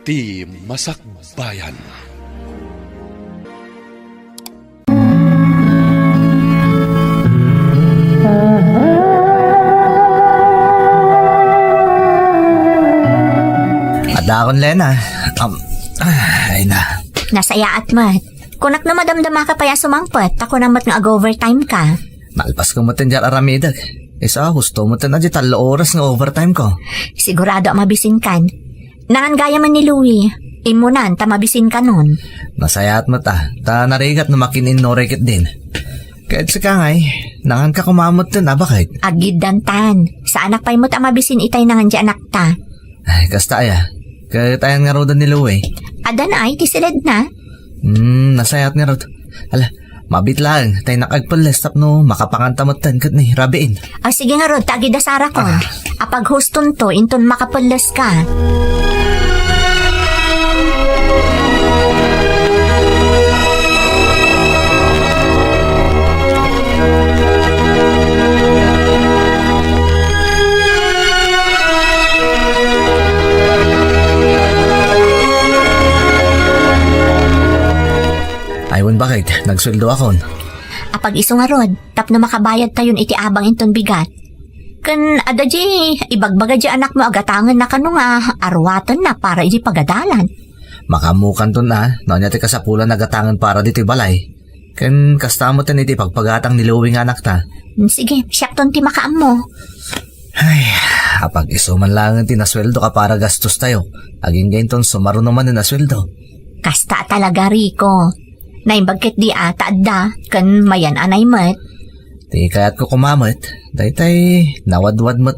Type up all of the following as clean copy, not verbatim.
Ti Masakbayan. Adakon, Lena. Ay na. Nasayaat mat. Kunak na madamdama ka pa ya sumangpot. Ako na mat nga ag-overtime ka. Malpas ko mo dyan aramidag. Isa, gusto mo na dyan 3 oras nga overtime ko. Sigurado mabisin kan. Nangan gaya man ni Louie. Imunan, mabisin ka nun. Nasayaat mo ta. Ta narigat na makinin no rekit din. Kahit sa kangay, nangan ka kumamot din, bakit? Agid dantan. Sa anak pa'y mo mabisin itay nangan di anak ta. Ay, kasta ya. Kahit ayan nga rodan ni Louie. Adan ay, tisilid na. Nasayaat nga rod. Ala, mabit lang. Tayo nakagpalestap no, makapangantamot tan kat ni Rabiin. Sige nga rod, tagida Sara ko. Apag huston to, inton makapulas ka. Aywan, bakit? Nagsweldo akon. Apag iso nga rod, tapno makabayad tayon iti abang inton bigat. Kan adaji, ibagbaga di anak mo agatangan na kano nga, arwatan na para iti pagadalan. Makamukan to na, nonya ti kasapulan nagatangan para dito balay. Kan kastamot na iti pagpagatang niluwing anak ta. Sige, siyakton ti makaam mo. Ay, apag iso man lang ti nasweldo ka para gastos tayo. Aging ganton sumaro naman na nasweldo. Kasta talaga, Rico. Naimbagkit di ata da, kan mayan anay mat. Di kaya't ko kumamot, daytay nawadwad mo't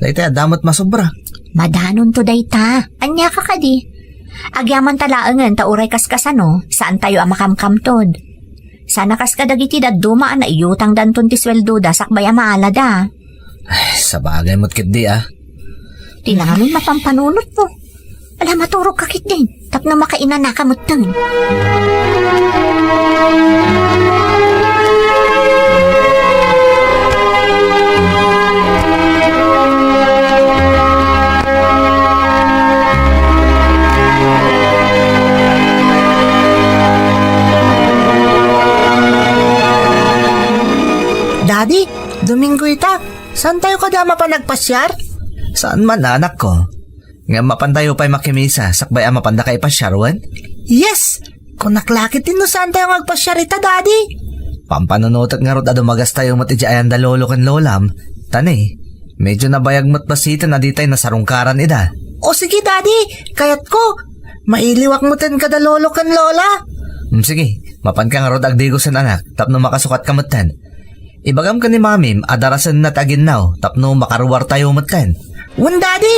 daytay adamot masobra. Madanon to dayta, anya ka kadi. Agyaman talaangan ta uray kaskasano, saan tayo amakamkamtod. Sana kas kadagiti dumaan na iyutang danton ti sweldo da sakbay amaala da. Ay, sa bagay mo't kit di Tinamin mapampanunot mo. Ala maturog kakit din, tapno makainan na kamutang. Daddy, Domingo ita, saan tayo kadama pa nagpasyar? Saan man anak ko? Nga mapandayo pa'y makimisa, sakbay ang mapanda kay pasyarwan? Yes! Kung naklakit din no saan tayo magpasyar ita, Daddy? Pampanunutot nga rod adumagas tayo mati ayan da lolo kan lolam. Tani, medyo nabayag mo't basita na di tayo nasarungkaran ida. O sige, Daddy, kayat ko. Mailiwak mo tan kada lolo kan lola. Sige, mapan ka nga rod agdigos ang anak, tapno makasukat kamutan. Ibagam ka ni mamim, adarasan na tagin now, tapno makaruwar tayo mutan. One, Daddy!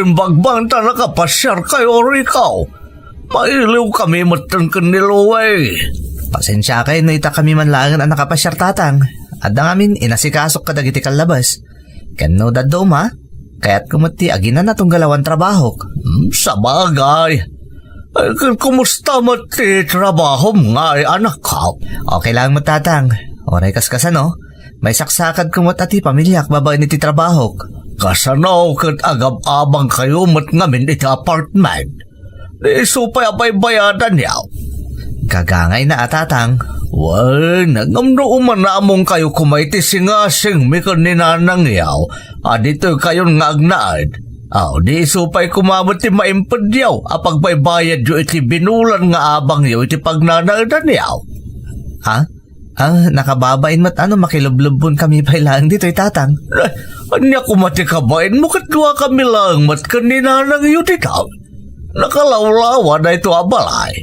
Bagbang ta nakapasyar kayo, Rico. Mailiw kami matang kaniluway. Pasensya kayo na ita kami manlangan ang nakapasyar tatang. At na ngamin inasikasok ka dagiti kalabas. Kano daddo ma? Kaya't kumati aginan na tong galawan trabahok. Sa bagay. Ay, kumusta mati trabaho nga anak ka? Okay lang mo tatang. Oray kaskasan no? May saksakad kumot ati pamilyak babae ni ti trabahok. Kasanaw kat agab-abang kayo mat ngamin iti apartment. Iso pa abay bayadan yaw. Kagangay na atatang. Well, nagamno umanamong kayo kumaiti singasing mikon ni nanang yaw. Adito kayon nga agnaad. Di iso pa'y kumamot ti maimpad yaw. Apag pa'y bayad yo iti binulan nga abang yaw iti pagnanaadan yaw. Nakababain mat makilublubon kami pa lang dito tatang. Anya kumati kabain mo katwa kami lang mat kanina nang iyo titaw. Nakalawlawa na ito abalay.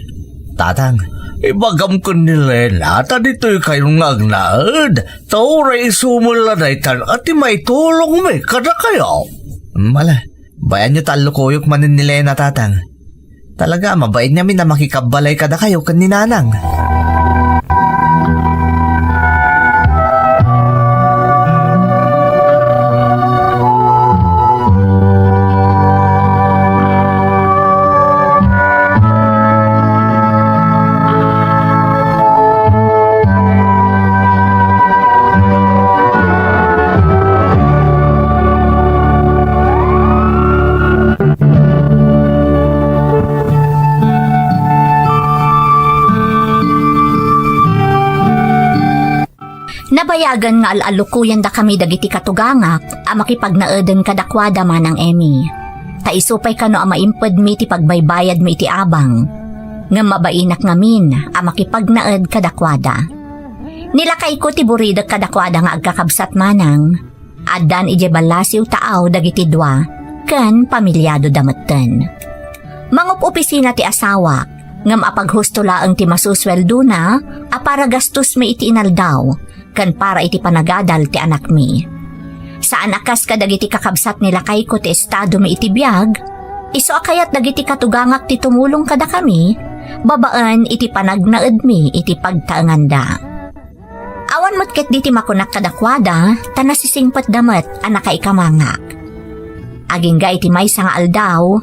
Tatang, ibagam ko ni Lena, dito'y kayong ngagnaad. Tauray isumula na itan at may tulong may kada kayo. Mala, bayan nyo talo koyok manin ni Lena tatang. Talaga, mabait niya na makikabalay kada kayo kan ni Nanang. Nabayagan nga alalukuyan da kami dagiti katugangak a makipagnaeden kadakwada manang Emmy. Taisupay kano a maimped mi ti pagbaybayad mi iti abang. Nga mabainak ngamin a makipagnaed kadakwada. Nilakay ko ti buridag kadakwada nga agkakabsat manang. Addan ije balasiw taaw dagiti dua ken pamilyado dametten. Mangup opisina ti asawa ngam apaghustulaeng ti masusweldo na a para gastos mi iti inaldaw ken para iti panagadal ti anak mi. Saan akas ka dagiti kakabsat nila kay ko ti estado mi iti biag, iso akayat dagiti katugangak ti tumulong kada kami, babaan iti panagnaed mi iti pagtaenganda. Awan mo't ket diti makunak kadakwada, tanasisingpat damet anak ikamangak. Agingga iti maysa nga aldaw,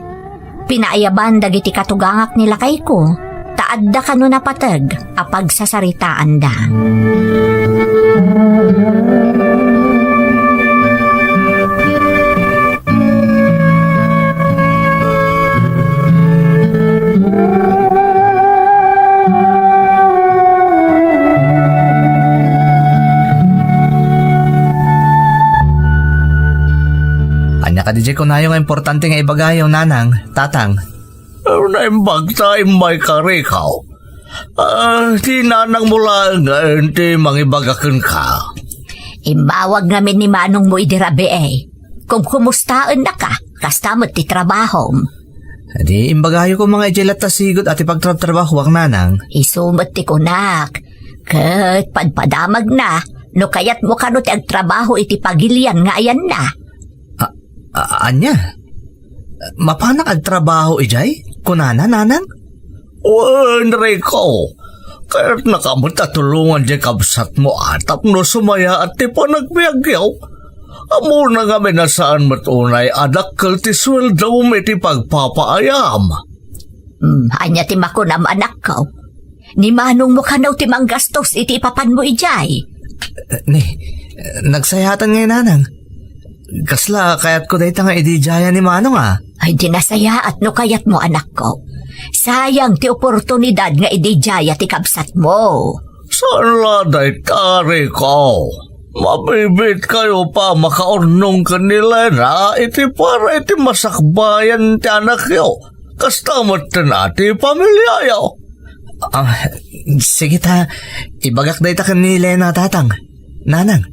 pinaayaban dagiti katugangak nila kay ko, taadda kano napateg a pagsasaritaan da. Anya ka DJ kunayo nga importante nga ibagayaw nanang, tatang. Naimbag sa imay karikaw. Di nanang mula nga hindi mangibagakan ka. Imbawag namin ni Manong mo idirabe Kung kumustaan na ka, kastamot ti trabahom. Di imbagayo ko mga ijelat ta sigod at ipagtrabaho ang nanang. Isumot ti kunak. Kat padpadamag na, no kayat mo kano ti agtrabaho iti pagilian nga ayan na. Anya? Mapanak agtrabaho ijay? Kunana, nanang? Enrico, kaya't nakamot at tulungan di kabsat mo atap no sumaya at ti panagbiagyaw. Amo na nga minasaan matunay adak kalti sweldo mo iti pagpapaayam. Anya ti makunam anak ko. Ni Manong mo kanaw ti manggastos iti ipapan mo ijay. Nagsayatan ngayon nanang. Kasla kayat ko dayta nga idijaya ni Manong Ay dinasaya at no kayat mo anak ko. Sayang ti oportunidad nga idijaya ti kabsat mo. Saan laday tari ko? Mabibit kayo pa makaurnong kanila na iti para iti masakbayan ti anak yo. Kastamot na ati pamilya yo. Sige ta, ibagak dayta kanila na tatang. Nanang,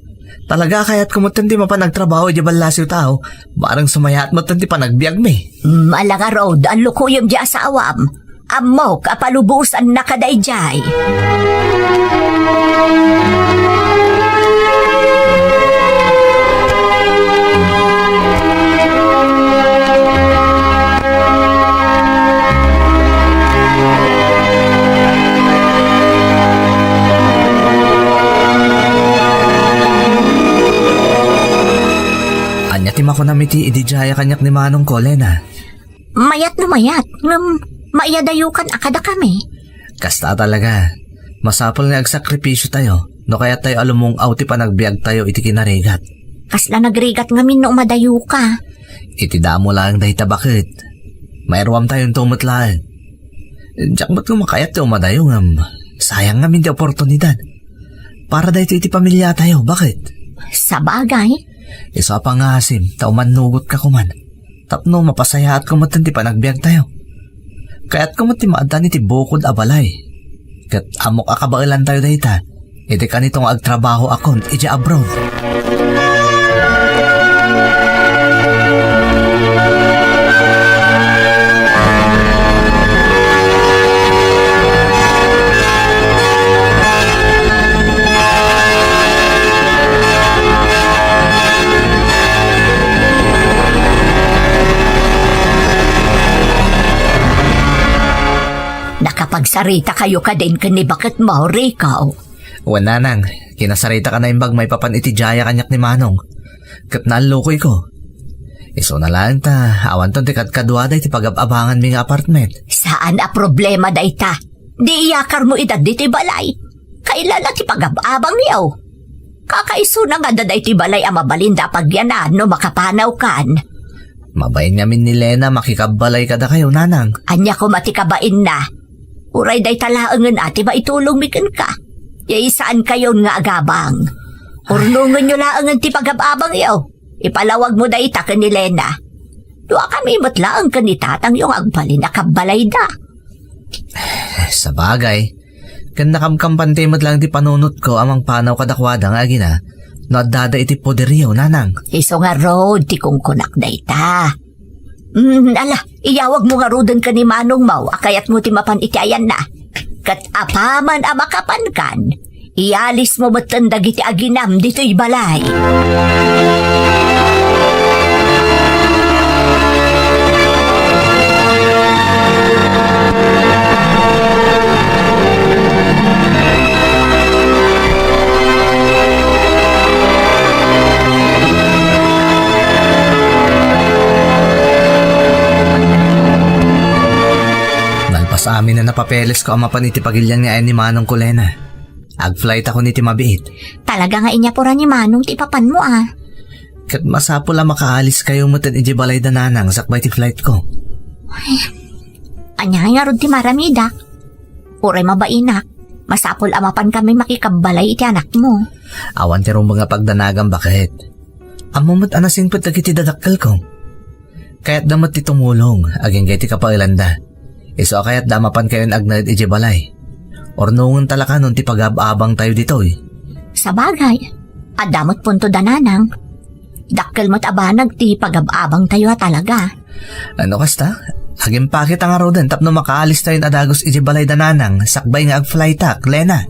talaga kaya't kumutan di mapanagtrabaho di balasiw tao, barang sumayat mo tanti panagbiag mi. Malaga road, ang lukuyom di asawam. Amok, apalubusan na kadayjay. Tim ako na miti idijaya kanyak ni Manong ko, Lena. Mayat no mayat, maiyadayukan akada kami. Kasta talaga. Masapol nga agsakripisyo tayo, no kaya tayo alumong awti pa nagbiag tayo iti kinarigat. Kasla nagrigat ngamin no madayo ka. Iti damo lang dahi tabakit. Mayroam tayong tumutlaan. Diyak ba't kung makayat tayo madayo ngam, sayang ngamin di oportunidad. Para dahi iti pamilya tayo, bakit? Sa bagay. Isa pa nga asim, taumanugot ka kuman. Tapno mapasaya at kumatan ti panagbiag tayo. Kaya't kumati maadan iti bukod abalay. Kat amok akabailan tayo dahita. Iti kanitong agtrabaho akon, iti abroad. Nakapagsarita kayo ka din kani bakit mo, Rico? Wala nang, kinasarita ka na imbag may papan iti jaya kanyak ni Manong. Kat nalukoy ko. Iso na lang ta, awan ton tikat kaduada iti pag-abangan mi nga apartment. Saan a problema dayta? Di iyakar mo edad diti balay. Kailan ti pag-abang niyaw? Kakaiso na nga daday ti balay ang mabalinda pagyanan no makapanaw kan. Mabayin ngamin ni Lena makikabalay kada kayo, nanang. Anya ko matikabain na. Uray day talaangan ati maitulong mikin ka. Yay saan kayo nga agabang? Urnungan nyo laang ang tipagababang yaw. Ipalawag mo da ita ka ni Lena. Dua kami matlaang ka ni tatang yung agbalin na kabalay da. Sa bagay, kan nakamkampante mo't lang ti panunot ko amang panaw kadakwada nga gina, no adada iti poderiyo, nanang. Iso nga road, ti kong kunak da ita. Ala, iyawag mo nga rodan ka ni Manong Mau, akayat mo ti mapan iti ayan na. Kat apaman amakapan kan, iyalis mo matandag iti aginam dito'y balay. Sa amin na napapeles ko ang mapan iti pagilyan nga ni Manong Kulena. Ag-flight ako ni ti mabiit. Talaga nga inyapura ni Manong ti papan mo ah. Kat masapo lang makaalis kayo mutan iti balay da nanang sakbay ti flight ko. Anya nga rod ti maramida. Uray mabainak. Masapol amapan kami makikabalay iti anak mo. Awan ti rong mga pagdanagang bakit. Amumot anasing patag iti dadakkel ko. Kaya't damat ti tumulong, aging kay ti kapailanda. Iso kaya't damapan kayo agnad iti balay. Ornungon talaka nun ti pag-abang tayo ditoy. Sa bagay, adamot punto dananang. Dakkel mo't abanag ti pag-abang tayo talaga. Ano kasta? Aging pakit ang arodan tapno makaalis tayo adagos iti balay dananang sakbay nga ag-fly tak, Lena.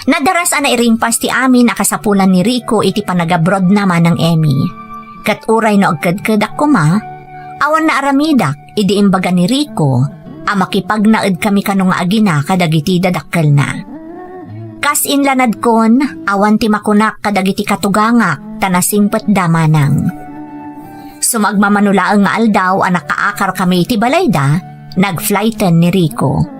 Nadaras ana iringpas ti amin akasapulan ni Rico iti panagabroad naman ng Emmy. Kat uray no agkadkadak ko ma, awan na aramidak idi imbaga ni Rico, amakipagnaed kami kanong nga agina kadagiti dadakkel na. Kas inlanad kon, awan ti makunak kadagiti katugangak tanasingpet damanang. Sumagmamanulaang nga aldaw anak kaakar kami iti balayda, nagflighten ni Rico.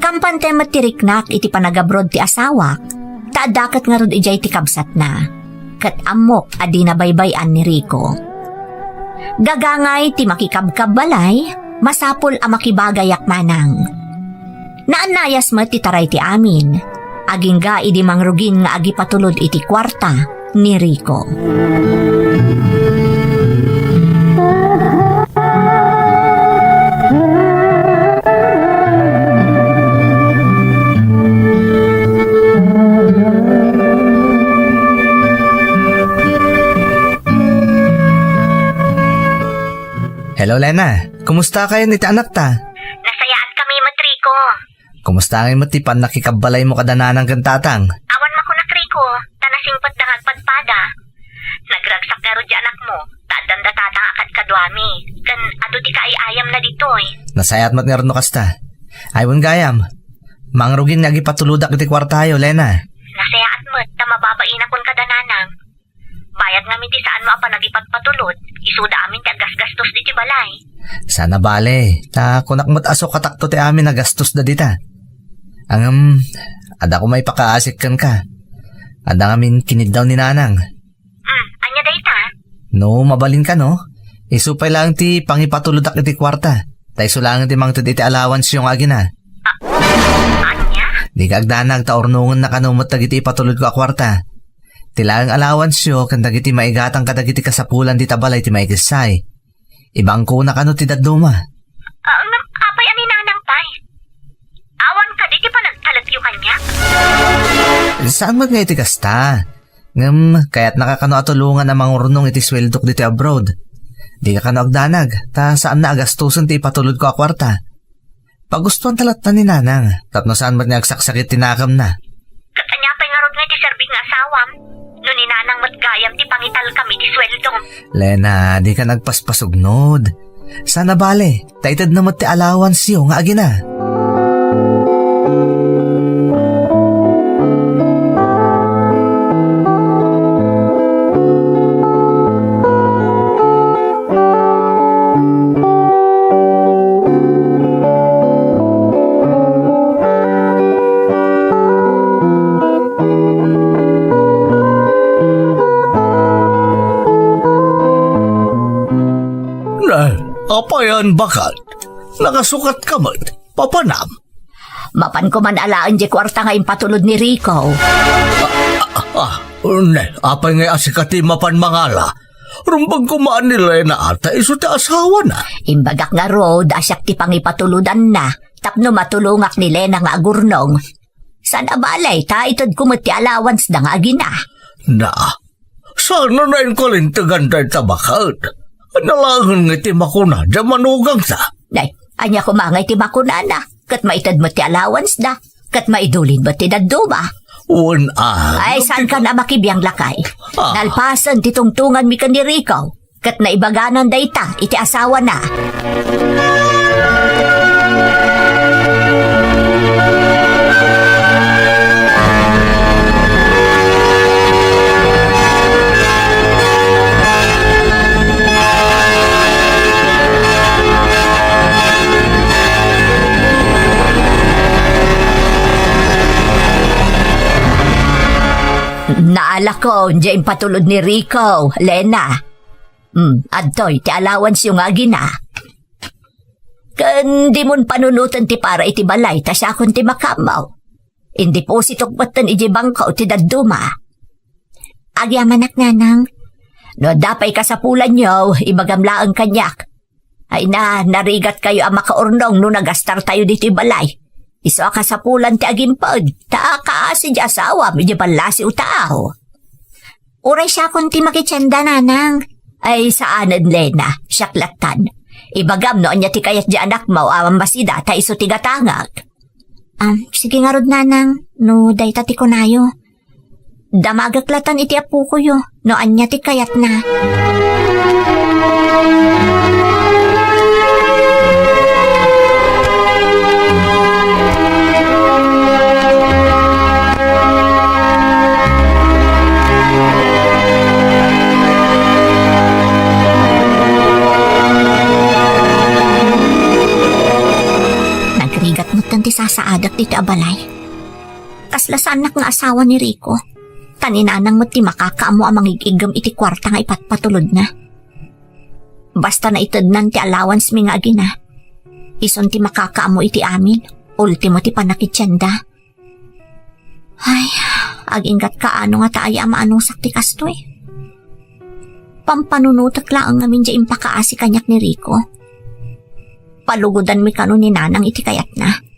Kampante matiriknak iti panagabroad ti asawak, taadakat nga rod ijay ti kabsat na. Kat amok adi na baybayan ni Rico. Gagangay ti makikabkab balay, masapol a makibagayak manang. Naanayas mo ti taray ti amin, aging ga idi mangrugin nga agi patulod iti kwarta ni Rico. Hello, Lena. Kumusta kayo niti anak ta? Nasayaat kami matriko. Kumusta ngayon mo ti pan nakikabalay mo kadananang kantatang? Awan makunak Rico, tanasingpet da kagpadpada. Nagragsak nga ro di anak mo, taadanda tatang akad kadwami. Kan ado di kaayayam na ditoy. Nasayat mo't nga rin no kasta. Aywan gayam. Mangrugin nga gipatuludak iti kwartayo, Lena. Nasayaat mo't tamababain akong kadananang. Bayad nga ti saan mo apa nagipagpatulod, isuda amin ti agasgastos di ti balay. Sana bale, ta kunak mo't aso katakto ti amin na gastos da dita. Ang ada ko may pakaasik kan ka. Ada ngamin kinid daw ni nanang. Anya day ta? No, mabalin ka no? Isupay lang ti pangipatuludak iti kwarta. Tay sulangan ti mangtod iti allowance yung agina. Anya? Di ka agdanag ta ornungan na kanumot tagiti ipatulod ko a kwarta. Tilaang allowance yo kan dagiti maigatang kadagiti kasapulan di tabalay ti maikisay. Ibang kuna kano ti daduma. Apay ani nanang tay? Awan ka di pa nagtalat yung kanya? Saan mag nga iti kasta? Kaya't nakakano atulungan ang mga urnong iti sweldok diti abroad. Di ka kano agdanag, ta saan na agastusan ti ipatulod ko a kwarta. Pagustuhan talat na ni Nanang. Tapno saan ba't niya agsaksakit tinakam na? Katanya pa'y nga rod nga ti serbing nga asawam. No ni nanang matgayam ti pangital kami ti sweldong. Lena, di ka nagpaspasugnod. Sana bale, taitad na mo ti allowance yo nga agi na. Apayan bakat? Nakasukat ka man? Papanam? Mapan ko man alaan di kwarta nga impatulod ni Rico. Apay nga asikati mapan mangala. Rumbang kumaan nila na ata iso ti asawa na. Imbagak nga rod, asyak ti pangipatuludan na. Tapno matulungak ni Lena nga agurnong. Sana balay, ta itod kumot ti allowance da nga agina. Na, sana na yung kalintagan tayo tabakat. Nalangan nga ti makuna, da manugang sa. Nay, anya kumangay ti makunana. Kat maitad mo ti allowance da. Kat maidulin mo ti daduma. Ay, saan ka na makibiyang lakay? Nalpasan ti tungtungan mi ka ni Rico. Kat naibaganan da ita, iti asawa na. Naala ko, diyan patulod ni Rico, Lena. Adtoy, ti allowance yung agina. Kan di mon panunutan ti para iti balay, ta siya akong ti makamaw. Indi po si tukbatan iti bangkaw ti daduma. Agyamanak nanang. No, dapay ka sa pulan nyo, ibagamlaan kanyak. Ay na, narigat kayo ang makaurnong no nagastar tayo dito balay. Iso ka sa pulan ti agimpod, taa ka si di asawa, medyo balasi utao. Uray siya kung ti makitsenda, nanang. Ay saanan, Lena, siyaklatan. Ibagam no, anya ti kayat di anak mo, amang basida, ta iso ti gatangag. Sige nga rod, nanang, no, day tati ko nayo. Damagaklatan iti apu ko yo, no, anya ti kayat na. Ti sasaadak dito abalay. Kaslasanak nga asawa ni Rico. Taninanang mo ti makakaamo ang mangigigam iti kwarta nga ipatpatulod na. Basta na itadnan ti allowance mi nga agina. Ison ti makakaamo iti amin. Ultimo ti panakitsyanda. Ay, aginggat kaano nga taaya maanusak ti kastoy. Pampanunutak lang ang amin dya impakaasi kanyak ni Rico. Palugodan mi kano ni nanang iti kayat na.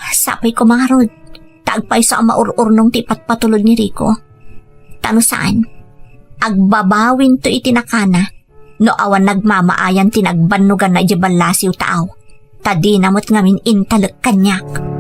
Sapay ko mga rod, tagpay sa maururnong tipatpatulod ni Rico. Tano saan? Agbabawin to itinakana, no awan nagmamaayan tinagbanugan na ijabalasiw taaw. Tadi namot ngamin intalag kanyak.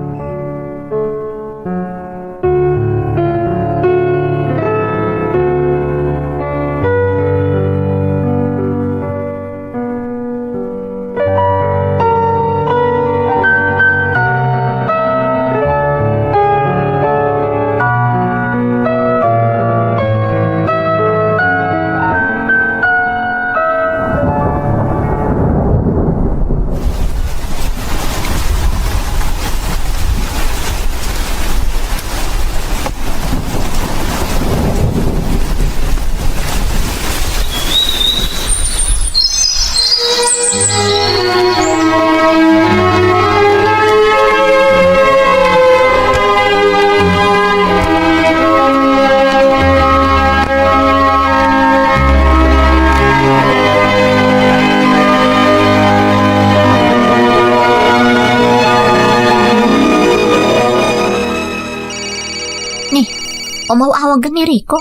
Umawawag ni Rico.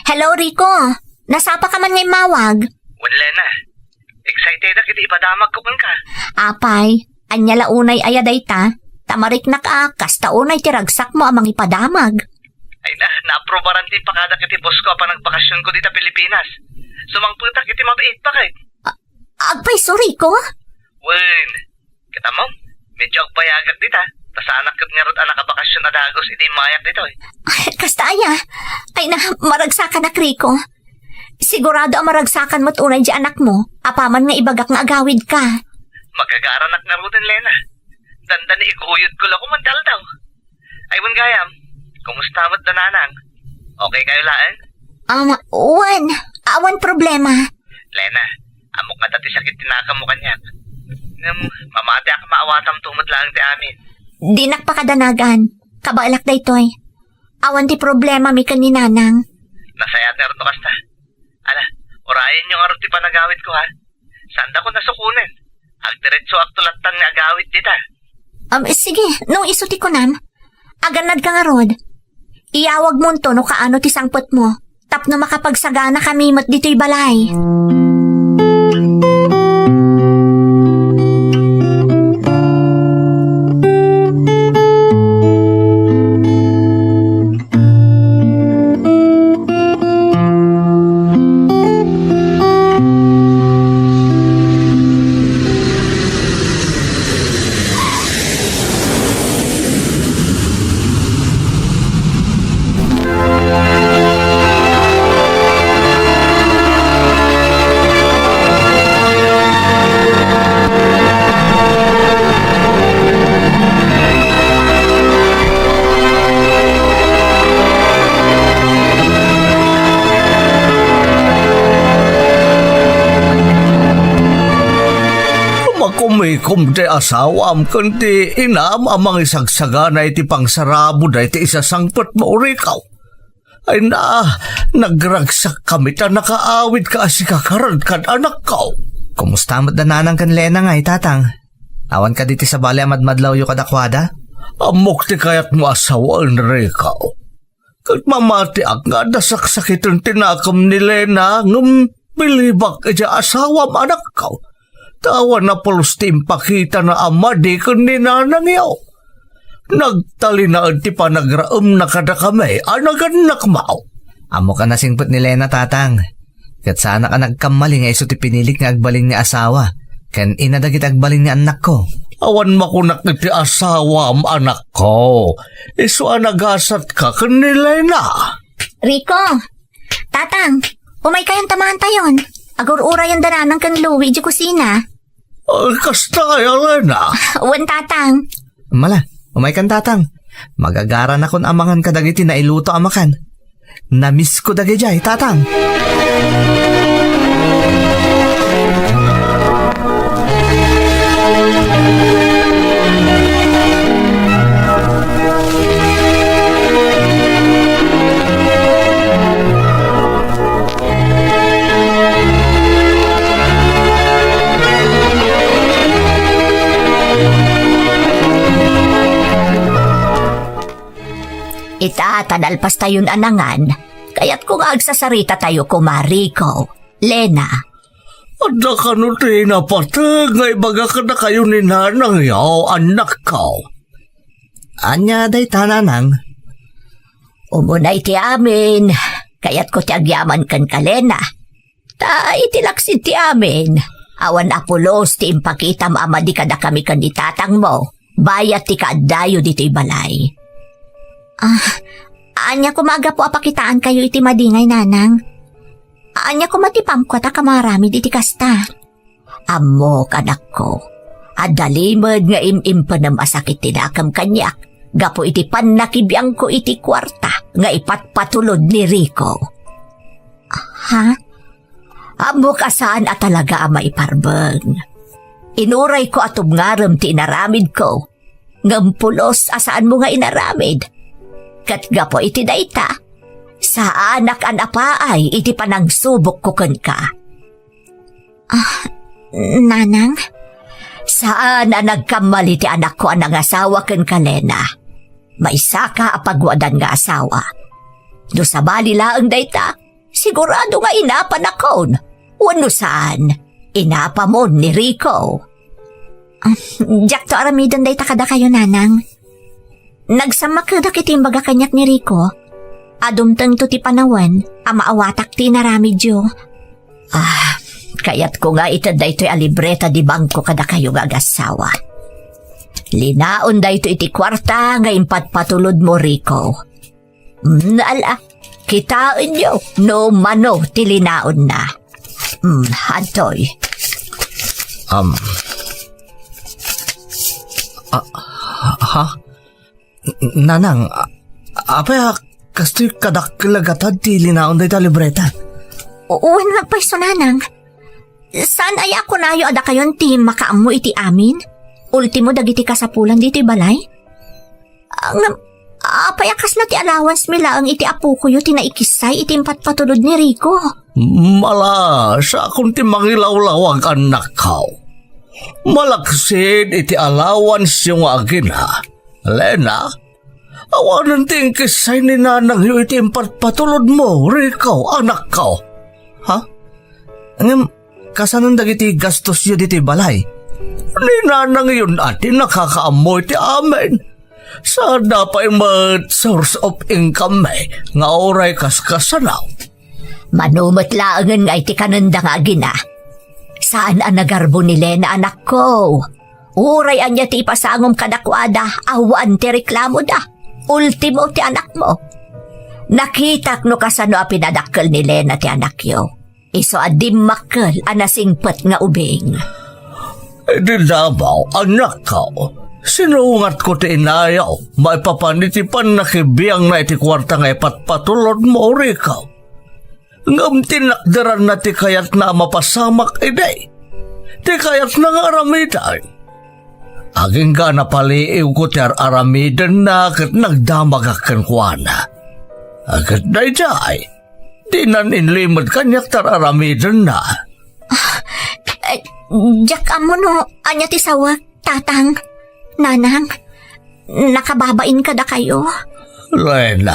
Hello, Rico. Nasapa ka man ngay mawag? Wala na. Excited na kiti ipadamag ko ka. Apay, anya launay aya dayta. Tamarik na ka, kasta unay tiragsak mo amang ipadamag. Ay na-aprobaran ti pakada kiti boss ko pa nagbakasyon ko dito Pilipinas. Sumangputa kiti mabait pa kay. Agpay, sorry ko. Wen, kita mo, medyo agpayagat dita. Tas anak kat nga rot anak bakasyon na dagos, hindi mayak dito eh. Ay, kasta aya. Ay na, maragsakan na Kriko. Sigurado ang maragsakan mo't unay di anak mo. Apaman nga ibagak nga agawid ka. Magagaranak na rutin, Lena. Dandan ikuyod ko lang kumantal daw. Ay, wan gayam, kumusta mo't dananang? Okay kayo laan? Awan problema. Lena, amok nga dati sakit tinaka mo kanyak. Mamati ako maawatam tumot lang ti amin. Di nakpakadanagan. Kabailak da ito'y. Awan di problema mi kaninanang. Nasayat na rin to kasta. Ala, orayan yung arot ti panagawid ko ha. Sanda ko nasukunin. Agdiretso aktulatang na agawid dita. Sige, nung isuti ko nam. Aganad ka nga rod. Iyawag mo to no kaano ti sangpot mo. Tapno makapagsagana kami mat dito'y balay. Kumikom ti asawam kundi inam amang isagsagana iti pangsarabo da iti isasangpot mo urikaw. Ay nagragsak kami ta nakaawid ka asikakaran kan anak ka. Kumusta mo't dananang kan Lena nga tatang? Awan ka diti sa bali amadmadlaw yu kadakwada? Amok ti kayat mo asawaan rikaw. Kat mamati ak nga dasaksakitin tinakam ni Lena ngam bilibak iti asawam anak ka. Tawa na pulos timpakita na ama di kundi nanang yaw. Nagtali na ti panagraam na kada kami, anaganak mao. Amo ka nasingpot ni Lena tatang. Kat sana ka nagkamali nga iso ti pinilik nga agbaling ni asawa. Ken inadagit agbaling ni anak ko. Awan makunak iti asawa am anak ko. Iso anagasat ka kan ni Lena. Rico, tatang, umay kayong tamahan tayon. Agur-ura yung dananang kang Louie di kusina. Kasta Lena. Wan tatang. Mala, umay kan tatang. Magagara na kun amangan kadagiti na iluto amakan. Namiss ko dagijay, tatang. Itatadalpas tayon anangan, kaya't kung agsasarita tayo kumariko, Lena. Ada ka no ti napatag, nga ibaga ka na kayo ni nanang yaw, anak ka. Anya day tananang. Umunay ti amin, kaya't ko ti agyaman kan ka, Lena. Ta itilaksid ti amin, awan apulos ti impakita maama di kada kami kan di tatang mo, bayat ti kaadayo dito'y balay. Anya kumaga po apakitaan kayo iti madingay nanang. Anya kumatipam ko ta kamarami iti kasta. Amo kanak ko. Adalimod nga imimpa na masakit tinakam kanyak. Gapo iti panakibiyang ko iti kwarta nga ipatpatulod ni Rico. Ha? Amo kasaan at talaga ama iparbeng. Inuray ko atong ngaram ti inaramid ko. Ngampulos asaan mo nga inaramid. Katga po iti dayta, sa anak an apaay iti panangsubok ko ken ka. Nanang? Saan na nagkamali ti anak ko ang asawa ken ka, Lena? May saka apagwadan nga asawa. Do sa bali laang dayta, sigurado nga inapan akon. Wano saan? Inapa mo ni Rico. Jack to aramidon day takada kayo, nanang. Nagsamak da kitimbaga kanyak ni Rico. Adumtang to ti panawan, amaawatak ti naramidyo. Kayat ko nga ito da ito'y alibreta di bangko kada kayo gagasawa. Linaon da ito iti kwarta nga impat patulod mo, Rico. Naala, kitain nyo, no mano ti linaon na. Hantoy. Nanang, apay kastoy kadakilagatan ti linaon da ito libreta. Uwan nagpaiso, nanang. Saan ay ako nayo ada kayon ti makaammo iti amin? Ultimo dagiti kasapulan diti balay? Payakas na ti allowance mila ang iti apo ko yu tinaikisay iti patulod ni Rico. Mala, sa akong ti mangilawlawag anak kao. Malaksid iti allowance yung agina. Lena, awanan ting kisay ni nanang yu iti patulod mo, Rico, anak kao. Ha? Ngam, kasanan dagiti gastos yu diti balay? Ni nanang yun atin nakakaamoy ti amin. Sa dapay source of income nga oray kaskasanaw. Manumot laangan nga iti kananda nga gina. Saan ang nagarbo ni Lena, anak ko? Uray anya ti ipasangom kadakwada, awan ti reklamo da. Ultimo ti anak mo. Nakitak no kasano a pinadakkel ni Lena ti anak yo. Iso adim makkel anasingpet nga ubing. Di dabaw, anak ka. Sinungat ko ti inayaw, maipapanitipan na kibiyang na iti kwarta nga ipatpatulod mo, Rico. Ngam tinakdaran na ti kayat na mapasamak iday. Ti kayat na nga aramidan. Aging ka napaliiw ko ti aramidan na kat nagdamagakan kwa na. Agad na ijay, di nan inlimad kanyak tar aramidan na. Jack amo no, anya ti sawa, tatang, nanang, nakababain ka da kayo. Lena.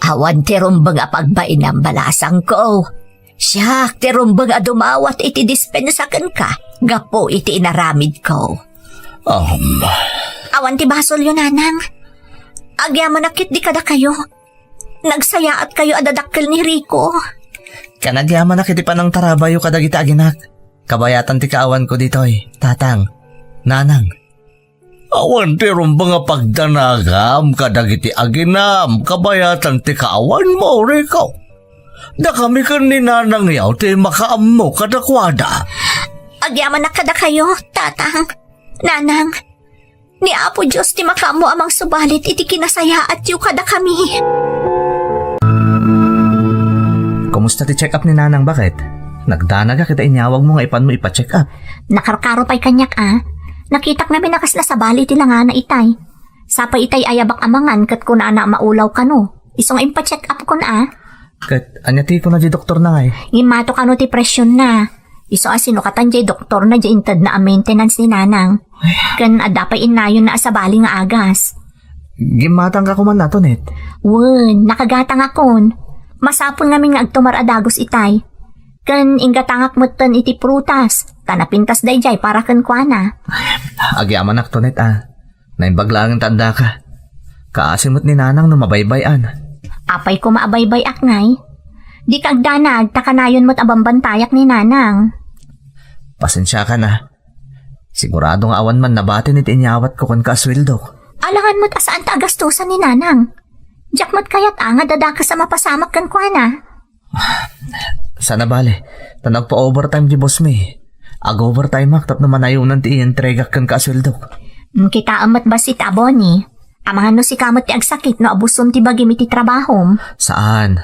Awan ti rumbang a pagbain ang balasang ko. Siyak ti rumbang a dumawat iti dispensakan ka, gapo iti inaramid ko. Awan ti basol yun, nanang. Agyaman nakit di kada kayo. Nagsayaat kayo adadakkel ni Rico. Kanagyaman na kiti pa ng tarabayo kadagita aginak. Kabayatan ti kaawan ko ditoy, tatang, nanang. Awan ti rumbang nga pagdanagam kadagiti aginam, kabayatan ti kaawan mo, Rico. Da kami kan ni nanang yaw ti makaammo kadakwada. Agyaman na kada kayo, tatang, nanang. Ni Apo Diyos ti makamo amang subalit iti kinasayaat yu kada kami. Kumusta ti check up ni nanang, bakit? Nagdanaga kita inyawag mo nga ipan mo ipa-check up. Nakarkaro pa'y kanyak Nakitak namin nakasla sa bali ti nga na itay. Sapa itay ayabak amangan kat ko na maulaw ka no. Isong impa-check up ko na Kat anya ti ko na di doktor na ngay. Imato ka no ti presyon na. Iso asino katan jay doktor na jay intad na maintenance ni nanang. Kan adapay inayon na sa bali nga agas. Gimatang ka kuman nato, net. Wun, nakagatang akon. Masapon namin nga agtumar adagos itay. Kan ingatangak mo tan iti prutas. Tanapintas day jay para kan kuana. Agyaman nak to, net, Naimbaglangan tanda ka. Kaasimot ni nanang no mabaybayan. Apay ko maabaybay aknay. Di kagdanag takanayon mo't abambantayak ni nanang. Pasensya ka na. Siguradong awan man nabati ni tinyawat ko kon kaswildo. Alangan mo't asaan ta agastusan ni nanang. Diyak mo't kayat nga dadaka sa mapasamak kan kuana. Sana bale, tanag pa overtime di boss mi. Ag-overtime ak tapno manayunan ti i-entrega kan kaswildo. Kita amat ba si Taboni? Amahan no si kamot ti agsakit no abusom ti bagim iti trabahom. Saan?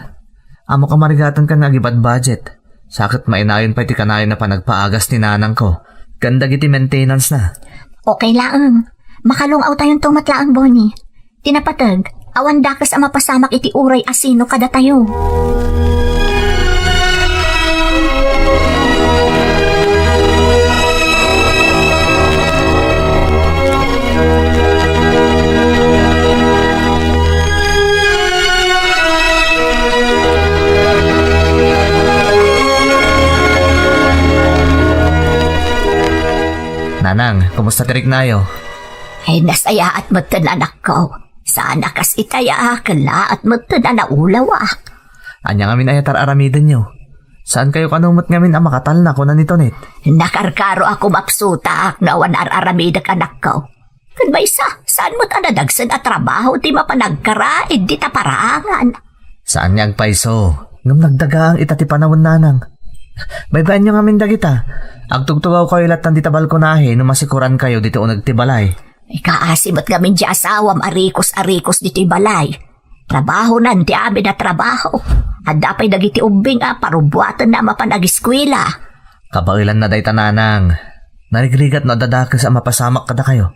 Amo ka marigatan ka nagibad budget. Sakit mainayon pa iti kanayon na panagpaagas ni nanang ko. Ganda iti maintenance na. Okay laang. Makalungaw tayong tumatlaang, Bonnie. Tinapatag, awan dakas ang mapasamak iti uray asino kada tayo. Nanang, kumusta tirik nayo? Ay nasaya at matan anak ko. Sana kas itaya kala at matan na ulaw Anya ngamin ayatar aramidan nyo. Saan kayo kanumot ngamin ang makatal na kunan nito net? Nakarkaro ako mapsuta na wanar aramidak anak ko. Kan ba isa, saan mo't anadagsan at trabaho ti mapanagkara, di ta parangan. Saan niyang paiso? Ngam nagdaga ang itati panawon nanang. Baybayan nyo ngamin dagita. Agtugtugaw kayo latan di tabal ko nahe no masikuran kayo dito o nagtibalay. Ikaasimot gamin di asawam arikos dito balay. Trabaho nan di amin na trabaho. At dapay dagiti ubing parubuatan na mapanag-eskwela. Kabailan na day tananang. Narigrigat na dadakas ang mapasamak kada kayo.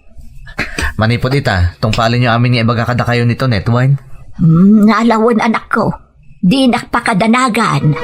Manipod ita, tungpalin nyo amin nga ibaga kada kayo nito netwine. Nalawon anak ko. Di nakpakadanagan.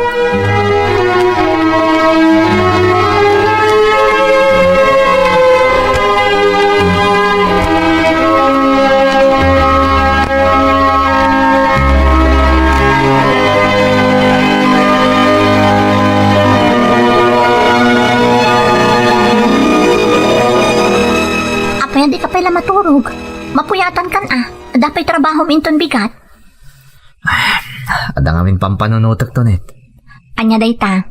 Di ka pala maturog. Mapuyatan kan Dapay trabaho minton bigat. Ada ngamin pampanunutak to net. Anya dayta.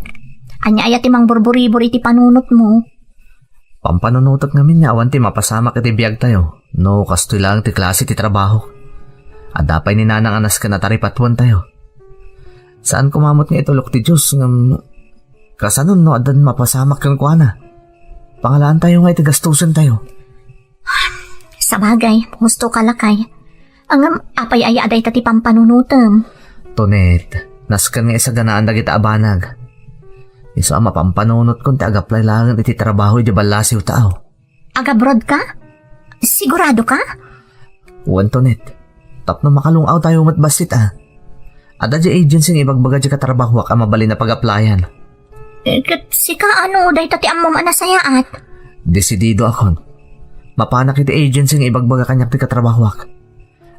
Anya ayat imang burburi-buri ti panunot mo. Pampanunutak ngamin nga awan ti mapasamak iti biyag tayo. No, kastoy lang ti klase ti trabaho. Adapay ni nanang anas ka na taripatuan tayo. Saan kumamot nga itulok ti Diyos ngam kasanon no adan mapasamak kang kuana. Pangalaan tayo nga iti gastusan tayo. Sa bagay, gusto kalakay. Ang apay ay aday tati pampanunutem. Tonet, naskan nga isa ganaan dagiti abanag. Iso ang mapampanunot kong ti agaplay langan iti trabaho di balasiw tao. Agabrod ka? Sigurado ka? Uwan Tonet, tapno makalungaw tayo matbasit Ada di agency ng ibagbaga di katrabaho ka mabali na pag-applyan. Sika ano, day tati amom anasayaat. Desidido akon. Mapanak iti agency nga ibagbaga kanyak ti katrabahwak.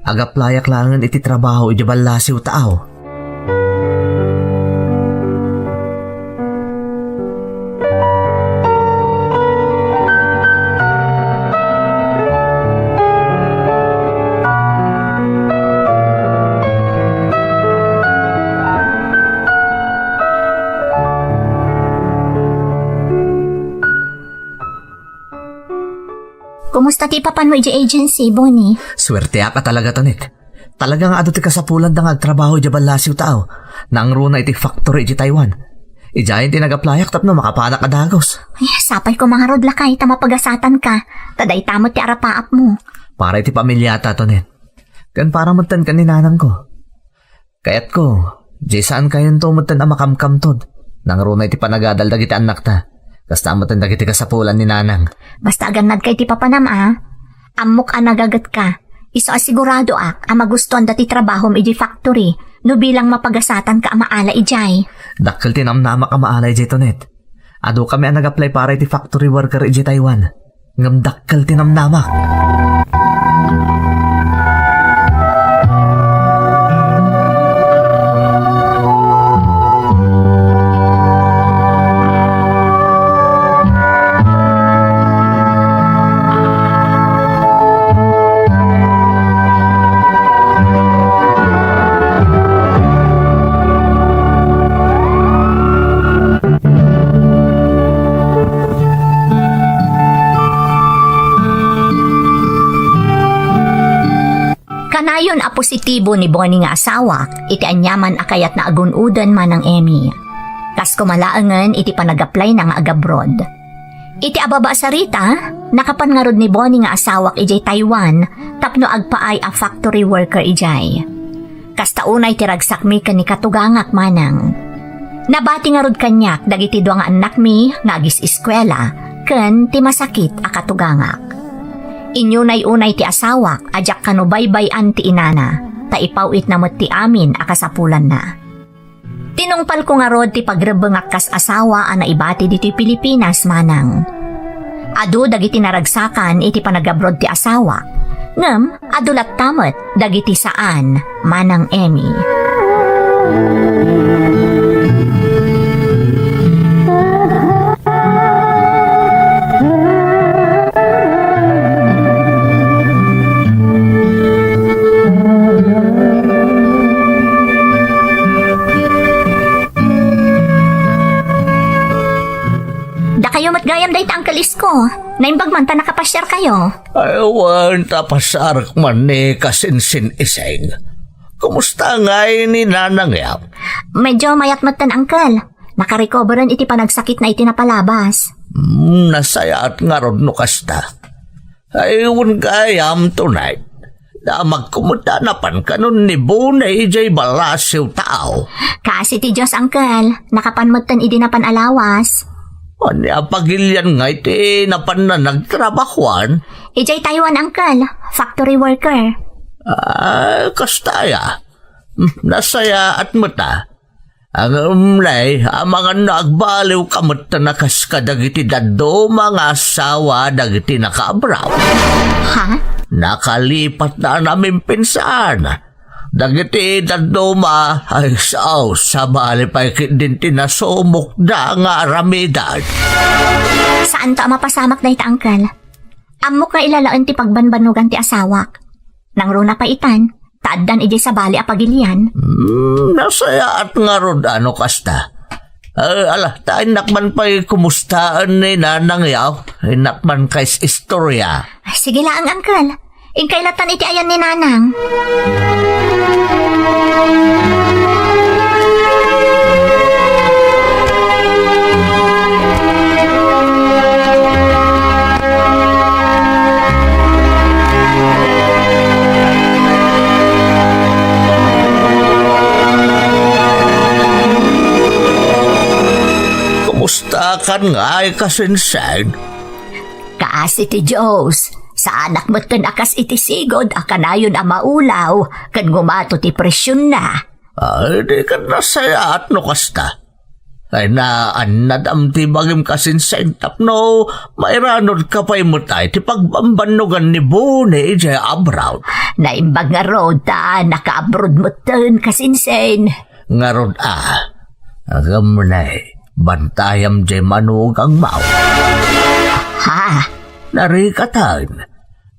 Agaplayak langan iti trabaho iti balasiw tao. Kumusta ti papan mo iti agency, Bonnie? Swerte ka talaga Tonet. Talaga nga ado ti kasapulan da nga agtrabaho iti balasiw tao. Nang runa iti factory iti Taiwan. Ijayin ti nagaplayak tapno makapanak adagos. Ay, sapay ko mga rodlakay, tamapagasatan ka. Taday tamot ti arapaap mo. Para iti pamilyata Tonet. Kan para mutan ka ni nanang ko. Kayat ko, di saan kayon tumutan ang makamkamtod. Nang runa iti panagadaldag iti anak ta. Kasta mutan dagiti kasapulan ni nanang. Basta aganad kay ti papanam Amok nagagat ka. Iso asigurado ang magustuhan dati trabaho iti factory. No bilang mapagasatan ka maala ijay. Dakkel tinamnama ka maala ijay Tonet. Ado kami ang nag-apply para iti factory worker ijay Taiwan. Ngam dakkel tinamnama. Kanayon positibo ni Bonnie nga asawa, iti anyaman akayat na agunudan man ng Emmy. Kas kumalaangan iti panag-apply na nga agabroad. Iti ababa sa Rita, nakapangarod ni Bonnie nga asawak ijay Taiwan, tapno agpaay a factory worker ijay. Kas taunay tiragsak mi kan ni katugangak manang. Nabati nga rod kanyak dagiti dua nga anak mi nagis eskwela, ken ti masakit a katugangak. Inyunay-unay ti asawak, ajak kanubaybay-an ti inana, ta ipawit na ti amin akasapulan na. Tinungpal ko nga rod ti pagrebengak kas asawa ana ibati dito Pilipinas manang. Adu dagiti naragsakan iti panagabrod ti asawa, ngem adulat tamet dagiti saan manang Emmy. Da kayo matgayam day ta Uncle Isko. Naimbag man ta nakapasyar kayo. Aywan tapasarak man ni kasinsin iseng. Kumusta nga ni Nanang Yap? Medyo mayat matan Uncle. Nakarecoveran iti panagsakit na iti napalabas. Nasaya at nga rod no kasta. Aywan gayam tonight. Na magkumuta na pan kanon ni Bunay jay balasiw tao. Kasi ti Diyos Uncle, nakapanmutan iti na panalawas. Ani apagilyan nga iti napan na nagtrabahuan. Ijay Taiwan Uncle, factory worker. Kastaya. Nasaya at mata. Ang umlay, mga nagbaliw kamata na kaskadagiti dado mga asawa dagiti nakaabraw. Ha? Nakalipat na namin pinsan. Dagiti dadoma ay sa bali pa din tinasumok na nga aramidad. Saan to mapasamak na ita Uncle? Amo ka ilalaan ti pagbanbanugan ti asawak. Nang runa pa itan, taaddan ijay sa bali apagilian. Nasaya at nga rod ano kasta. Tayo nakman pa'y kumustaan ni Nanang Yaw. Nakman kay's istorya. Sige lang Uncle. Ingkailatan iti ayan ni Nanang. Kumusta kan nga ay kasinsen? Kaasi ti Diyos. Sa anak mo ten akas iti sigod, akanayon ang maulaw, kan ngumato ti presyon na. Ay, di ka nasaya at no kasta. Ay naanadam ti bagim kasinsen tapno, mairanod ka pa'y mutay ti pagbambanugan ni Bunay jay abraw. Naimbag nga rod ta, naka-abroad mo ten kasinsen. Nga rod agam na bantayam jay manugang mau. Ha? Narikatan.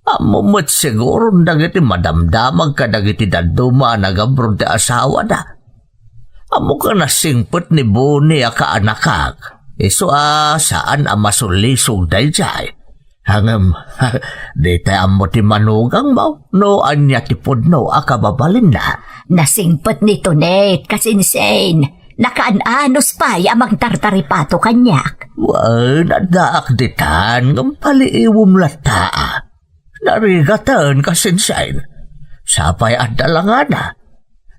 Amumot siguro dagiti madamdamag ka dagiti daduma nagabrod ti asawa da. Amo ka nasingpot ni Bunay ka anakak. Iso saan masulisog dayjay. Hangam, di tayo mo ti manugang mo. No anya ti pudno akababalin na. Nasingpot ni Tonet kasinsen. Nakaanos pa yamang tartaripato kanyak. Nadaak ditan ng paliiwom lata. Narigatan kasinsain. Sapay at dalangana.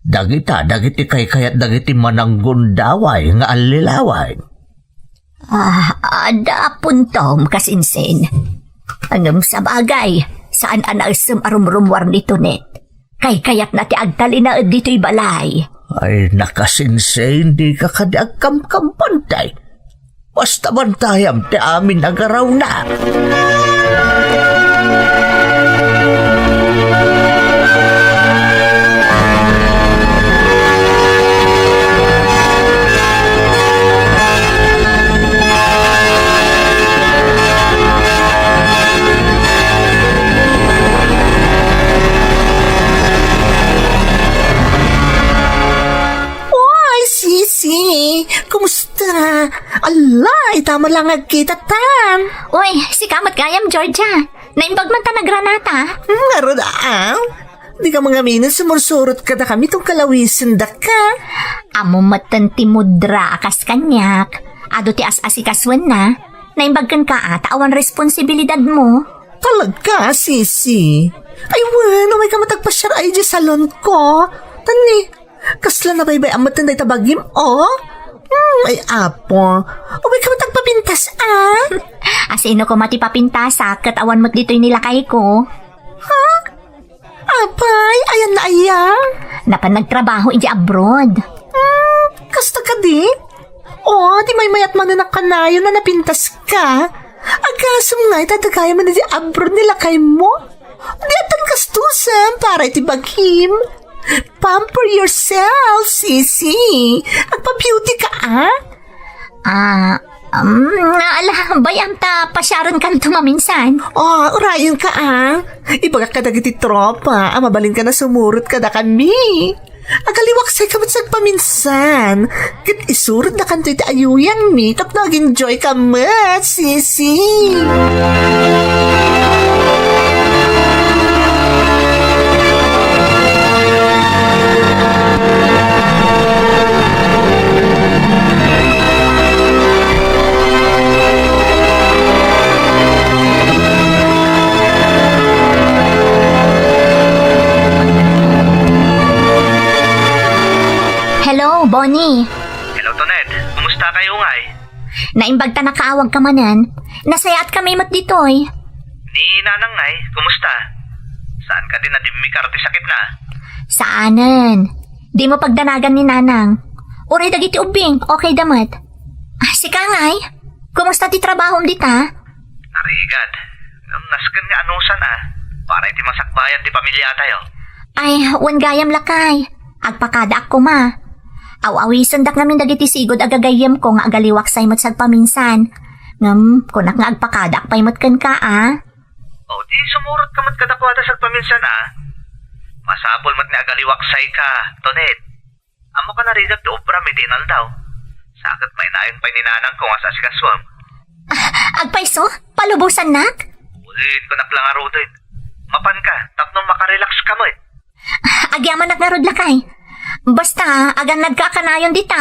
Dagiti kay dagiti mananggundaway nga alilaway. Ada puntom kasinsen. Anong sa bagay, saan anasam arumrumwar ni Tonet? Kayat na ti agtalina dito'y balay. Ay nakasinsay, hindi ka kadagkam-kampantay. Basta bantayam ti amin agaraw na. Kumusta? Alay, tama lang agkita tam. Uy, si Kamat Gayam, Georgia. Naimbag man ta na granata. Narod di ka mga minan sumursurot ka na kami tong kalawisin da ka. Amo matan ti mudra akas kanyak. Ado ti as-asikaswan na. Naimbag kan ka awan responsibilidad mo. Talaga, sisi. Ay, wala, may ka matagpasyar ay di salon ko. Tani, kasla na baybay amatan day tabagim, ay apo. May ka matagpapintas, Asino ko matipapintasa, kat awan mo't dito'y nilakay ko. Ha? Apay, ayan na ayan. Napan nagtrabaho iji abroad. Kasta ka di? Di may mayat mananak ka na yun na napintas ka. Agasam nga, itatagaya mo na di abroad nilakay mo. Di atan kastusan para itibagim. Pamper yourself, sisi. Agpa-beauty ka, bayam ta pasyaran kan tumaminsan. Urayon ka, Ibaga ka dagiti tropa. Mabalin ka na sumurot ka na kami. Agaliwaksay ka matsag paminsan. Kat isurod na kanto iti ayuyang mi. Tap nag-enjoy ka mat, sisi. Hello, Bonnie. Hello, Tonet. Kumusta kayo ngay? Naimbag ta nakaawag ka manan. Nasaya at kami mat ditoy. Ni Nanang ngay, kumusta? Saan ka din na di mikarte sakit na? Saanan? Di mo pagdanagan ni Nanang. Uray dagiti ubing, okay damat. Si Kangay, kumusta ti trabaho dita? Narigad. Naskan nga anusan para iti masakbayan ti pamilya tayo. Ay, wan gayam lakay. Agpakada ako ma. Aw-awisan dak namin dagiti sigod agagayem ko nga agaliwaksay mat sagpaminsan. Kunak nga agpakada pay mat ken ka O di sumurot ka mat kadakwada sagpaminsan Masapol mat ni agaliwaksay ka, Tonet. Amo ka narigad ti obra medicinal daw. Sakit may nayon pa ni Nanang ko nga sa sikaswam. Agpaiso? Palubusan nak? Ulit ko naklang arudin. Mapan ka, tapno makarelax ka mo Agyaman nak narod lakay. Basta, agan nagkakanayon dita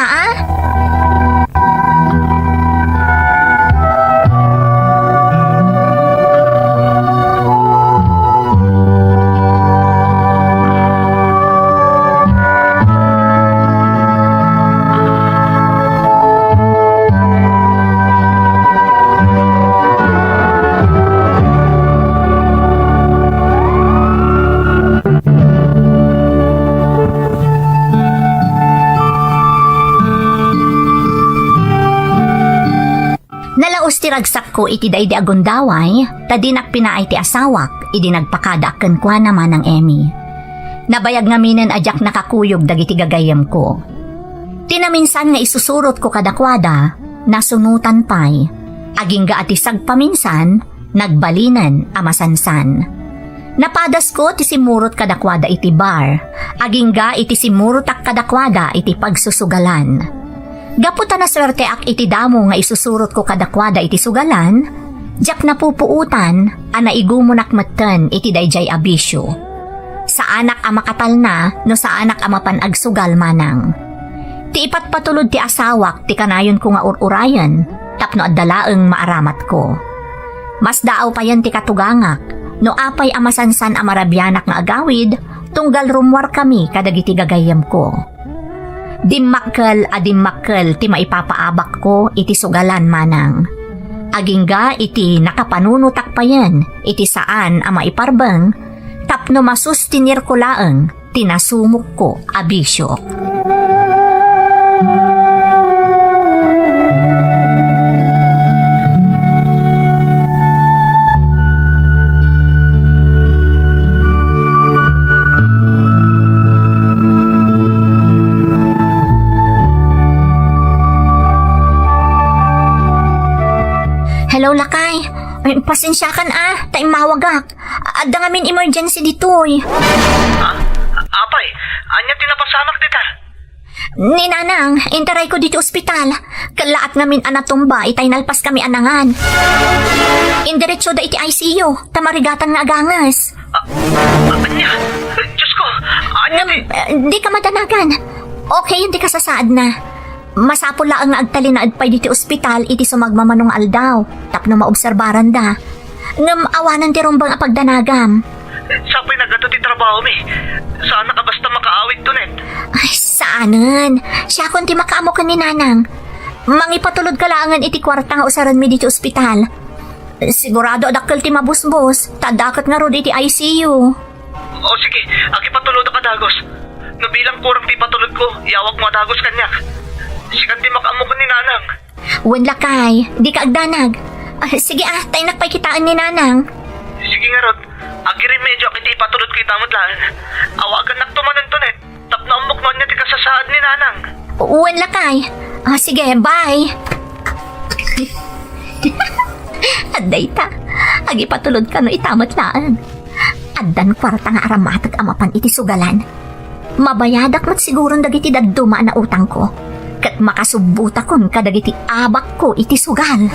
Nalaos ti ragsak ko iti daydi agundaway, tadinak pinaay ti asawak, idi nagpakada ken kwa naman ng Emmy. Nabayag nga minen ajak nakakuyog dagiti gagayem ko. Tinaminsan nga isusurot ko kadakwada, nasunutan pay, aging ga ati sagpaminsan, nagbalinan amasansan. Napadas ko ti simurot kadakwada iti bar, aging ga iti simurotak kadakwada iti pagsusugalan. Gaputa na swerte ak iti damo nga isusurot ko kadakwada iti sugalan, jak napupuutan, igumonak matten iti dayjay abisyo. Sa anak a makatal na, no sa anak a mapanagsugal manang. Ti ipat patulod ti asawak, ti kanayon ko nga ururayan, tapno addalaeng maaramat ko. Mas daaw pa yan ti katugangak, no apay amasansan a marabyanak nga agawid, tunggal rumwar kami kadagiti gagayam ko. Dimmakkel ti maipapaabak ko iti sugalan manang. Agingga iti nakapanunutak pa yan, iti saan a maiparbeng, tapno masustinir ko laeng, tinasumok ko abisyo. Hello, Lakay. Ay, pasensya kan tayo mawagak. Adda nga min emergency ditoy. Apay, anya tinapasamak dita? Ni Nanang, interay ko dito ospital. Kalaat nga min anatumba, itay nalpas kami anangan. Indiretso da iti ICU, tamarigatan nga agangas. Anya? Diyos ko, anya Di ka madanagan. Okay, hindi ka sasaad na. Masapol lang nga agtali na adpay diti ospital iti sumagmamanong aldaw, tapno maobserbaran da. Ngam awanan ti rumbang apagdanagam. Sapay nagato ti trabaho mi. Saan ka basta makaawit to, Net? Ay, saanan? Siya kung ti makaamo ka ni Nanang. Mangipatulod ka langan iti kwarta nga usaran mi diti ospital. Sigurado adakkel ti mabusbos, tadakat nga ro diti ICU. O sige, agipatulod ka dagos. Nabilang kurang ti patulod ko, yawag mo dagos kanyak. Sikan di makaamo ko ni Nanang. Wen Lakay, di ka agdanag. Sige tayo nakpaykitaan ni Nanang. Sige nga Rod, agirin medyo kiti ipatulod ko itamot lang. Awagan naktumanan to, Net. Tapno amok man niya ti kasasaad ni Nanang. Wen Lakay. Sige, bye. Aday ta, agipatulod ka no itamot laan. Addan kwarta nga aramatag amapan iti sugalan. mabayadak mat siguro dagiti dadduma na utang ko. Kat makasubuta kon kadagiti abak ko iti sugal.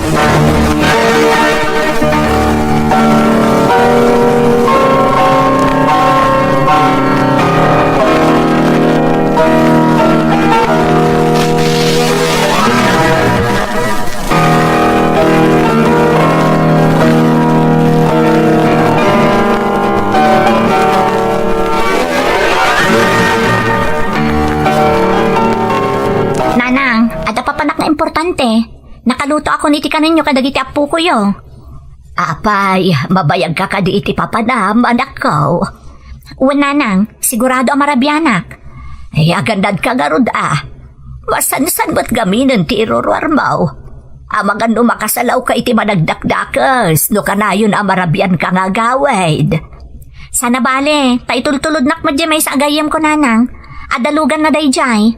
Nanang, ada pa panak na importante. Nakaluto ako niti kaninyo kadagiti apu ko yo. Apay, mabayag ka kadi iti papanam, anak ko. Uwan nanang, sigurado ang marabianak. Ay, agandad ka garud Masansan ba't gaminan ti irorwar mo? Amagan no makasalaw ka iti managdakdakas, no kanayon amarabian ka nga gawid. Sana bale, taitultulod nak madya sa agayam ko nanang. Adalugan na dayjay.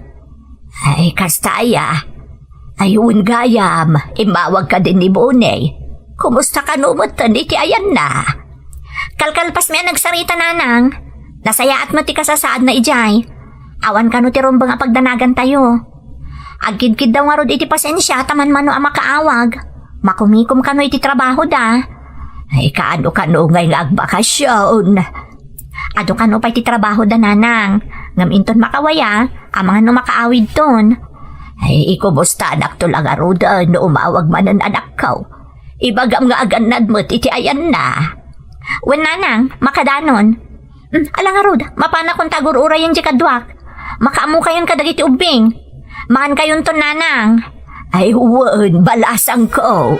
Ay, kastaya. Ayun gayam, imawag ka din ni Boney. Kumusta ka numatan iti ayan na? Kalkalpas may nagsarita nanang. Nasaya at mati kasasaad na ijay. Awan ka no ti rumbang pagdanagan tayo. Agkid-kid daw nga rod iti pasensya taman mano ang makaawag. Makumikom ka no iti trabaho da. Ay, kaano-kano ngay nga agbakasyon. Ado ka no pa iti trabaho da nanang. Ngaminton makawaya, amang no makaawid ton. Ay, ikumusta anak to lang aruda no umawag manan anak ko. Ibagam nga aganad mo't iti ayan na. Wen nanang, makadanon. Alang arud, mapana kong tagurura yung jikadwak. Makaamu kayon kadagiti ubing. Maan kayon ton nanang. Ay, wen, balasang ko.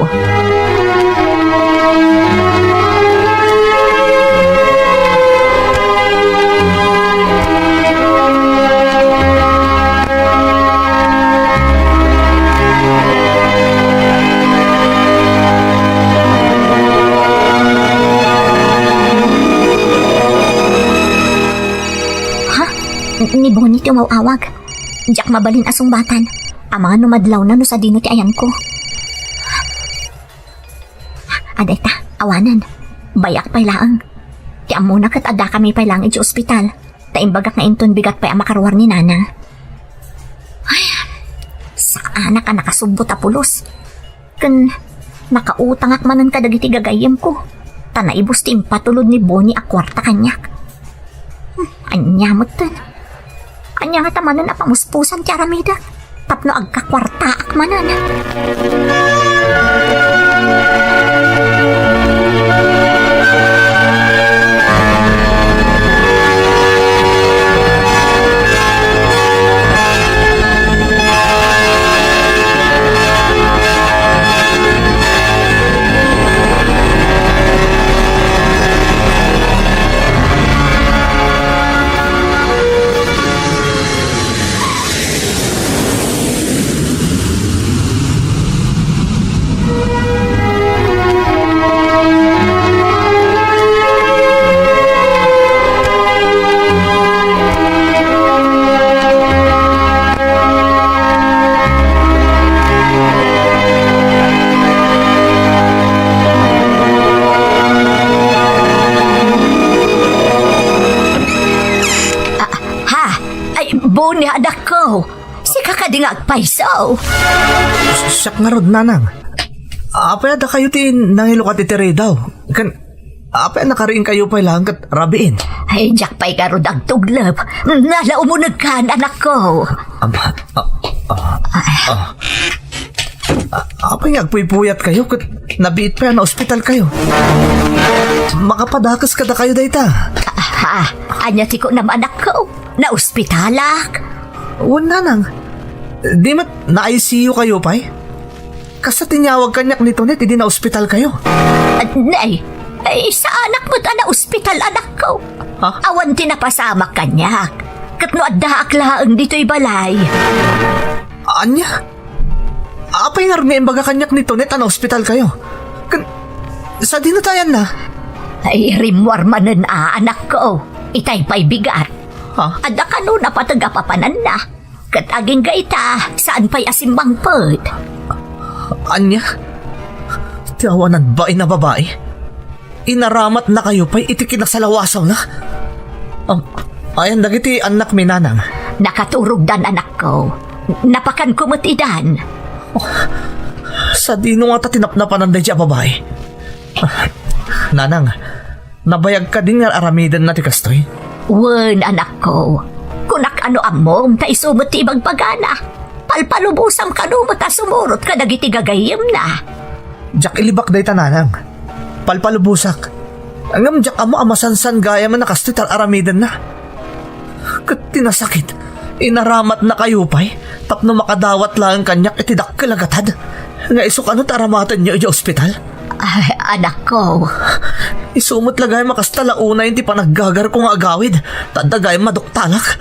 Ni Bonnie ti umawawag. Diyak mabalin asong batan. Ang mga numadlaw na no sa dino ti ayan ko. Aday ta, awanan. Bayak pay laang. Ti amuna kat ada kami pay lang iti ospital. Taimbagak na inton bigat pay ang makaruar ni nana. Ay, sak anak ka nakasubot a pulos. Kan nakautangak manan kadagiti gagayem ko. Tanaibos ti impatulod ni Bonnie a kwarta kanyak. Anyamot tan. Anya nga tamanan na pamuspusan ti aramida. Tapno agkakwarta akmanan. Bonnie, anak ko. Si kakadingag paisaw. Siyak nga rod, nanang. Apay ada kayo ti nangilo ka titiri daw. Kan, apay nakariin kayo pay lang kat rabiin. Ay, jak pay ka rod ang tuglap. Nalaw mo nagkan, anak ko. Apay nga agpuypuyat kayo kat nabiit pa na ospital kayo. Makapadakas kada kayo dayta. Anya ti ko naman anak ko. Na ospitalak. Wan nanang. Di mat na-ICU kayo pay? Kasa tinyawag kanyak nito net, hindi na ospital kayo. Nay, ay sa anak mo na ospital anak ko. Ha? Awan tinapasamak kanyak. Katno adda aklaang dito'y balay. Anya? Apay nga rin imbaga kanyak nito net, na ospital kayo. Sa dinatayan na? Ay rimwar manan anak ko. Itay pa'y bigat. Ha? Ada ka no napatagapapanan na. Kataging gaita, saan pa'y asimbang pert? Anya? Tiyawanan ba na babae? Inaramat na kayo pa'y itikin na sa lawasaw na? Ayan, dagiti anak mi nanang. Nakaturog dan anak ko. Napakan kumutidan. Sa dino nga ta tinapnapan ng dadya babae. Nanang, nabayag ka din nga aramidan na ti kastoy. Wen, anak ko. Kunak ano amom, ta isumot ti ibang pagana. Palpalubusam ka no, ta sumurot ka dagiti gagayim na. Jak ilibak day ta nanang. Palpalubusak. Angam jak amo amasansan gaya man nakastoy tar aramidan na. Kat tinasakit. Inaramat na kayo pa'y. Tapno makadawat lang kanyak itidak kalagatad. Nga isok ano taramatan niyo i ospital. Ay, anak ko. Isumot lagay makastala una yung ti panaggagar ko nga agawid. Tadagay maduktalak.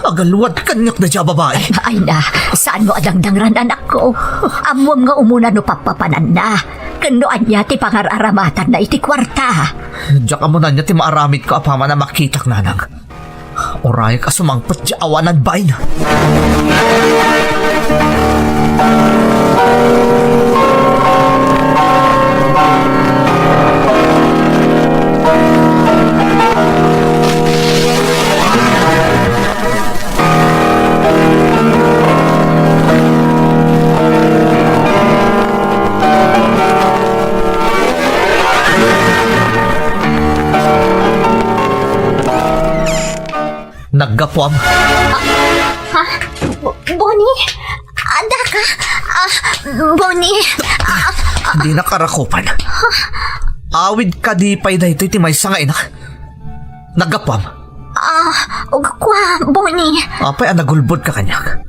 Agalwad kanyak na siya babae. Ay na, saan mo adangdangran anak ko? Amwam nga umuna no papapanan na. Kanoan niya ti pangararamatan na iti kwarta. Diyak mo na niya ti maaramid ko apama na makitak nanang. Oray ka sumangpot di awanan bain. Naggapwam. Ha? Bonnie? Anda ka? Bonnie? Di nakarakupan. Awid ka di pa'y dahito iti may sanga inak. Naggapwam. Kwa, Bonnie. Apay nagulbod ka kanyak.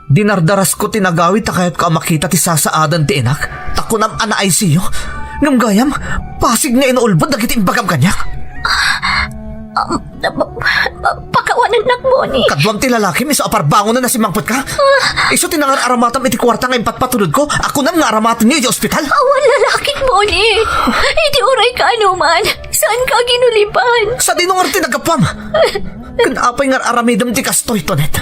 Dinardaras ko tinagawid ta kaya't ka makita ti sasaadan ti inak. Takunam ana ICU. Ngam gayam, pasig nga inuulbod dagiti imbagam kanyak. Pakawanan nak, Bonnie. Kadwam ti lalaki, miso aparbangon na nasimangpot ka. Iso tinangar aramatam iti kwarta nga impatpatulod ko. Ako nam nga aramatan niyo iti ospital. Awan lalaki, Bonnie. Iti uray ka anuman. Saan ka ginulipan? Sa dinungar ti nagapam. Kanapay nga aramidam ti kastoy tonet.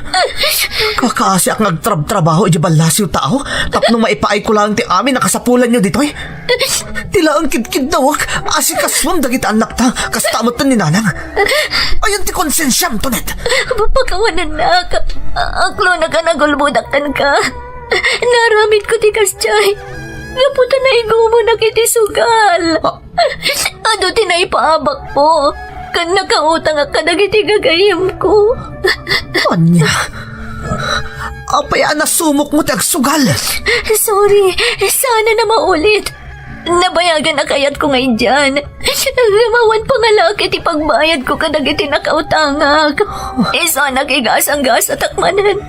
Kakaasi ak nagtrab-trabaho iti balasiw tao. Tapno maipaay ko lang ti amin nakasapulan nyo ditoy. Tila ang kid-kid dawak. Asikaswam dagiti anak ta. Kastamot ta ni nanang. Ayan ti konsensyam tonet. Pakawanan na ka. Aklo na ka nagulbudakan ka. Naramit ko ti kastyay. Naputa na igumo na kiti sugal. Ado ti na ipaabak po. Kan nakautang ka dagiti gagayim ko. Anya? Apay nasumok mo ti agsugal. Sorry. Sana na maulit. Nabayagan na kayat ko ngayon dyan. Gamawan pa nga laki ti pagbayad ko kadagiti nakautangag. Sana kigasang-gas at takmanan.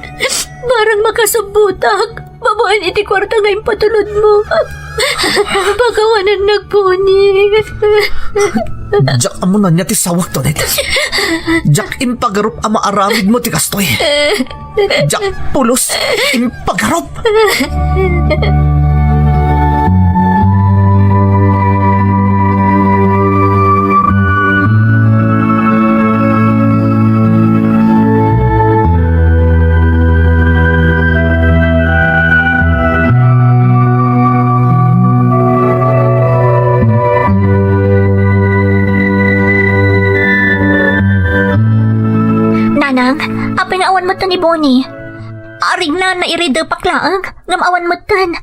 Barang makasubutak. Babahan iti kwarta ngayon patulod mo. Pagawanan nagpuni. Jak amo na niya ti sawak tonet. Jak impagarup ama aramid mo ti kastoy. Jak pulos impagarup. Ni Bonnie. Aring na nairida paklaang, ngamawan mo tan.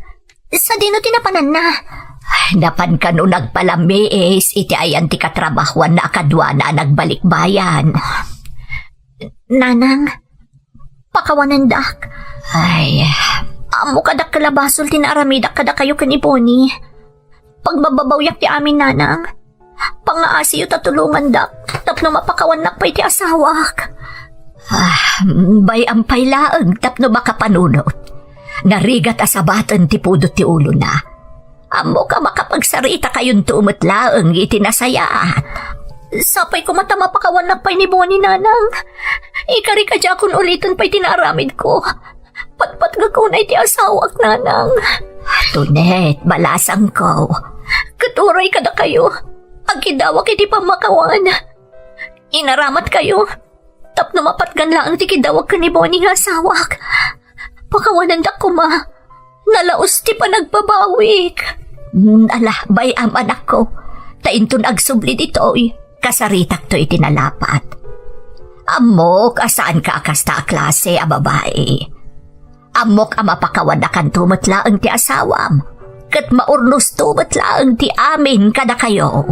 Sa dino tinapanan na. Napan ka no nagpalamis, iti ayan ti katrabahuan na akadwa na nagbalik bayan. Nanang, pakawanan dak. Ay, amo kadak kalabasol tinaramida kada kayo kan ni Bonnie. Pagbababawyak ti amin nanang. Pangaasiyo tatulungan dak, tapno mapakawan nak pa iti asawak. Bay ang pailaang tapno baka panunot. Narigat asabatan ti pudot ti ulo na. Amo ka makapagsarita kayon tuumutlaang itinasayat. Sapay ko mata mapakawan na pa'y ni Bonnie nanang. Ikari ka dyan kung ulitin pa'y tinaramid ko. Patpat nga ko na iti asawak nanang. Tunet, balasang ko. Katuray ka na kayo. Agkidawak iti pamakawan. Inaramat kayo. Tapno mapatgan lang ti kidawag ka ni Bonnie nga asawak. Pakawanan da ko ma. Nalaos ti pa nagbabawik. Ala, bay am anak ko. Tainton agsubli dito'y. Kasaritak to itinalapat. Amok, asaan ka akasta klase a babae? Amok a mapakawadakan tumutlaang ti asawam. Kat maurnos tumutlaang ti amin kada kayo.